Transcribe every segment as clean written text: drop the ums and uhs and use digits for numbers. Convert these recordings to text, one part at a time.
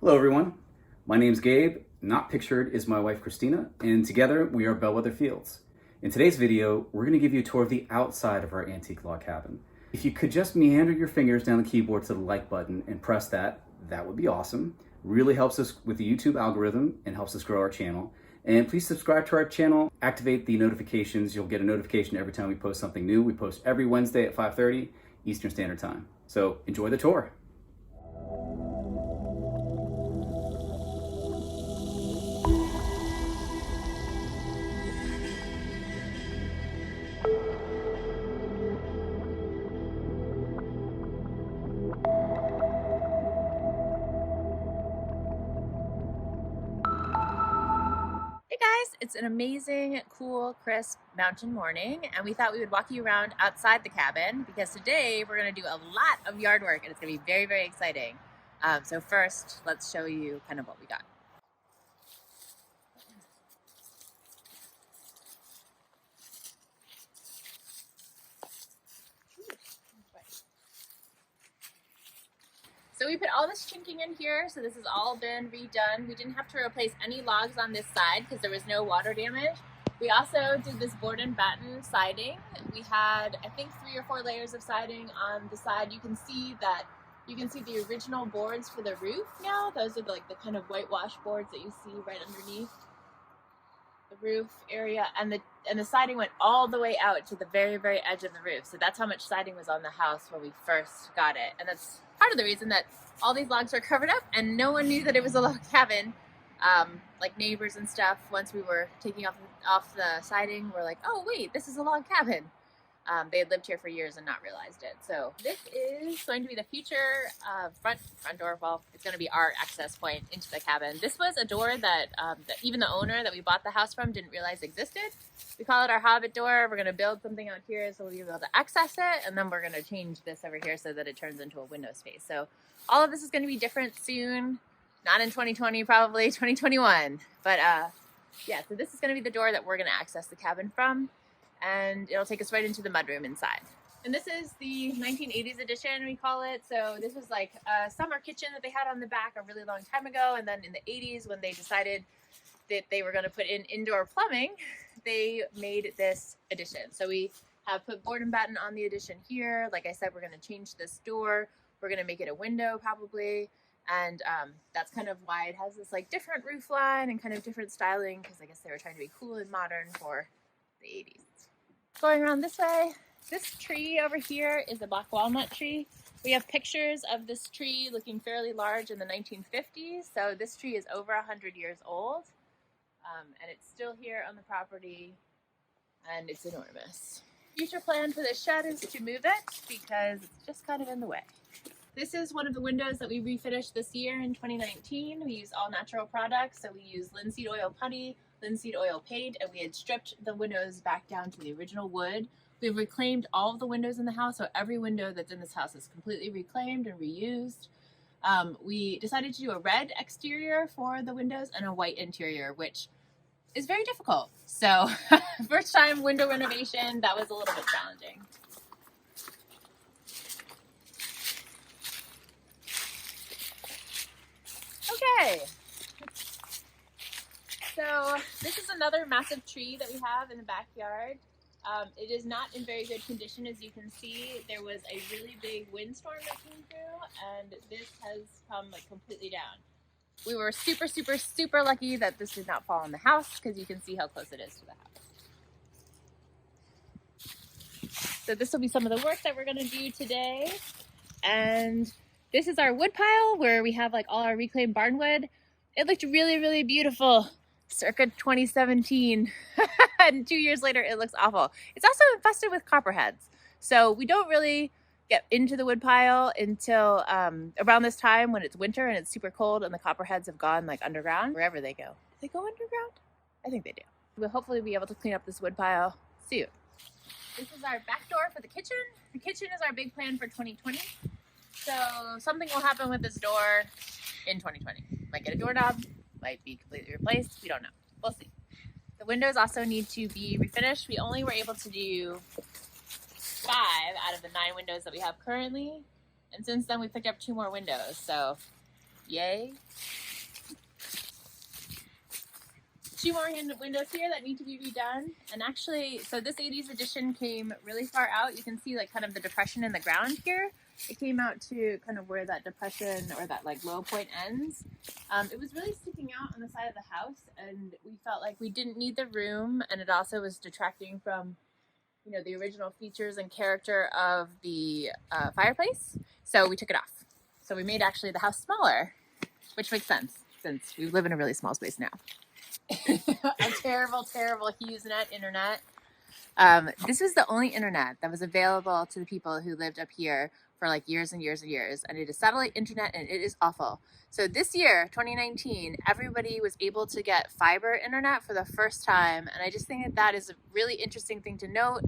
Hello everyone, my name's Gabe, not pictured is my wife Christina, and together we are Bellwether Fields. In today's video, we're going to give you a tour of the outside of our antique log cabin. If you could just meander your fingers down the keyboard to the like button and press that, that would be awesome. Really helps us with the YouTube algorithm and helps us grow our channel. And please subscribe to our channel, activate the notifications. You'll get a notification every time we post something new. We post every Wednesday at 5:30 Eastern Standard Time. So enjoy the tour. Hey guys, it's an amazing, cool, crisp mountain morning, and we thought we would walk you around outside the cabin because today we're going to do a lot of yard work and it's going to be very, very exciting. So first, let's show you kind of what we got. So we put all this chinking in here, so this has all been redone. We didn't have to replace any logs on this side because there was no water damage. We also did this board and batten siding. We had, I think, 3 or 4 layers of siding on the side. You can see the original boards for the roof now. Those are like the kind of whitewash boards that you see right underneath the roof area, and the siding went all the way out to the very, very edge of the roof. So that's how much siding was on the house when we first got it, and that's part of the reason that all these logs were covered up and no one knew that it was a log cabin. Like neighbors and stuff, once we were taking off the siding, were like, oh wait, this is a log cabin. They had lived here for years and not realized it. So this is going to be the future front door. Well, it's going to be our access point into the cabin. This was a door that even the owner that we bought the house from didn't realize existed. We call it our hobbit door. We're going to build something out here so we'll be able to access it, and then we're going to change this over here so that it turns into a window space. So all of this is going to be different soon. Not in 2020, probably 2021. But yeah, so this is going to be the door that we're going to access the cabin from, and it'll take us right into the mudroom inside. And this is the 1980s edition, we call it. So this was like a summer kitchen that they had on the back a really long time ago, and then in the 80s, when they decided that they were going to put in indoor plumbing, they made this addition. So we have put board and batten on the addition here. Like I said, we're going to change this door. We're going to make it a window probably. And that's kind of why it has this like different roof line and kind of different styling, because I guess they were trying to be cool and modern for the 80s. Going around this way, this tree over here is a black walnut tree. We have pictures of this tree looking fairly large in the 1950s. So this tree is over 100 years old, and it's still here on the property, and it's enormous. Future plan for this shed is to move it because it's just kind of in the way. This is one of the windows that we refinished this year in 2019. We use all natural products, so we use linseed oil putty, linseed oil paint, and we had stripped the windows back down to the original wood. We've reclaimed all of the windows in the house, so every window that's in this house is completely reclaimed and reused. We decided to do a red exterior for the windows and a white interior, which is very difficult. So first time window renovation, that was a little bit challenging. Okay, so this is another massive tree that we have in the backyard. It is not in very good condition. As you can see, there was a really big windstorm that came through, and this has come like completely down. We were super, super, super lucky that this did not fall on the house, because you can see how close it is to the house. So this will be some of the work that we're going to do today. And this is our wood pile where we have like all our reclaimed barnwood. It looked really, really beautiful circa 2017. And 2 years later, it looks awful. It's also infested with copperheads. So we don't really get into the wood pile until around this time when it's winter and it's super cold and the copperheads have gone like underground, wherever they go. They go underground? I think they do. We'll hopefully be able to clean up this wood pile soon. This is our back door for the kitchen. The kitchen is our big plan for 2020. So something will happen with this door in 2020. Might get a doorknob, might be completely replaced. We don't know. We'll see. The windows also need to be refinished. We only were able to do 5 out of the 9 windows that we have currently. And since then we picked up 2 more windows. So Yay. 2 more windows here that need to be redone. And actually, so this 80s edition came really far out. You can see like kind of the depression in the ground here. It came out to kind of where that depression or that like low point ends. It was really sticking out on the side of the house, and we felt like we didn't need the room, and it also was detracting from, you know, the original features and character of the fireplace. So we took it off. So we made actually the house smaller, which makes sense since we live in a really small space now. A terrible, terrible HughesNet internet. This was the only internet that was available to the people who lived up here for like years and years and years. And it is satellite internet, and it is awful. So this year, 2019, everybody was able to get fiber internet for the first time. And I just think that that is a really interesting thing to note.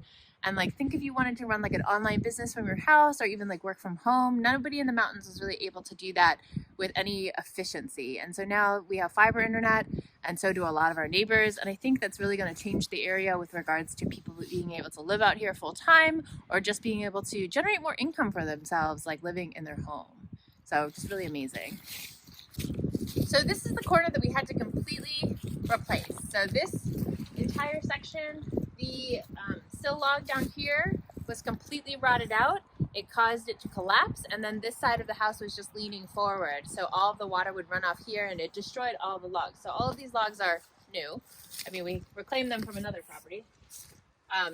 And like, think if you wanted to run like an online business from your house or even like work from home, nobody in the mountains was really able to do that with any efficiency. And so now we have fiber internet, and so do a lot of our neighbors. And I think that's really going to change the area with regards to people being able to live out here full time or just being able to generate more income for themselves, like living in their home. So just really amazing. So this is the corner that we had to completely replace. So this entire section, the sill log down here was completely rotted out. It caused it to collapse, and then this side of the house was just leaning forward. So all of the water would run off here, and it destroyed all the logs. So all of these logs are new. I mean, we reclaimed them from another property.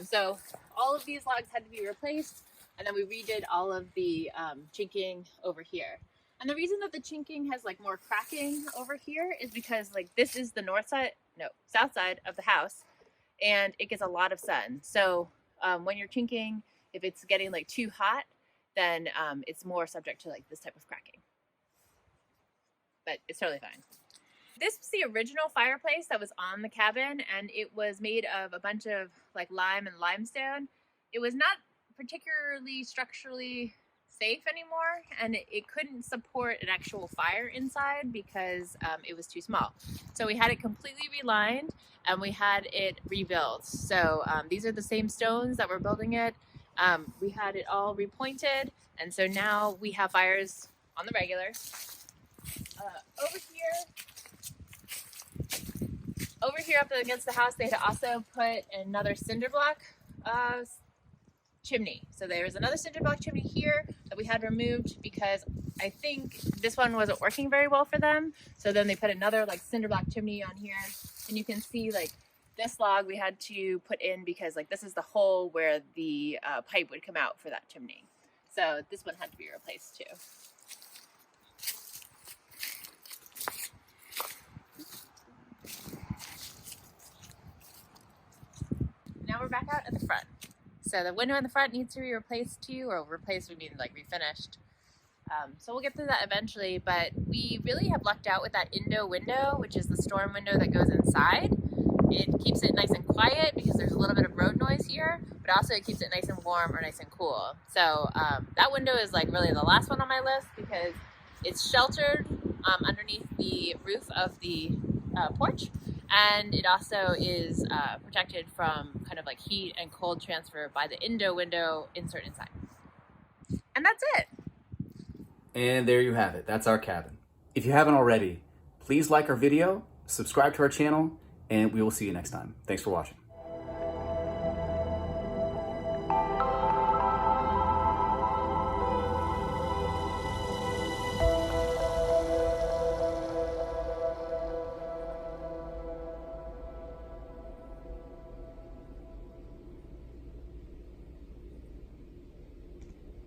So all of these logs had to be replaced, and then we redid all of the chinking over here. And the reason that the chinking has like more cracking over here is because like this is the south side of the house, and it gets a lot of sun. So when you're chinking, if it's getting like too hot, then it's more subject to like this type of cracking. But it's totally fine. This was the original fireplace that was on the cabin, and it was made of a bunch of like lime and limestone. It was not particularly structurally safe anymore, and it couldn't support an actual fire inside because it was too small. So we had it completely relined, and we had it rebuilt. So these are the same stones that we're building it. We had it all repointed, and so now we have fires on the regular. Over here up against the house, they had also put another cinder block chimney. So there was another cinder block chimney here that we had removed because I think this one wasn't working very well for them. So then they put another like cinder block chimney on here, and you can see like this log we had to put in because like this is the hole where the pipe would come out for that chimney. So this one had to be replaced too. Now we're back out at the front. So the window in the front needs to be replaced too, or replaced, we mean like refinished. So we'll get through that eventually, but we really have lucked out with that Indo window, which is the storm window that goes inside. It keeps it nice and quiet because there's a little bit of road noise here, but also it keeps it nice and warm or nice and cool. So that window is like really the last one on my list because it's sheltered underneath the roof of the porch. And it also is protected from kind of like heat and cold transfer by the Indo window insert inside. And that's it. And there you have it. That's our cabin. If you haven't already, please like our video, subscribe to our channel, and we will see you next time. Thanks for watching.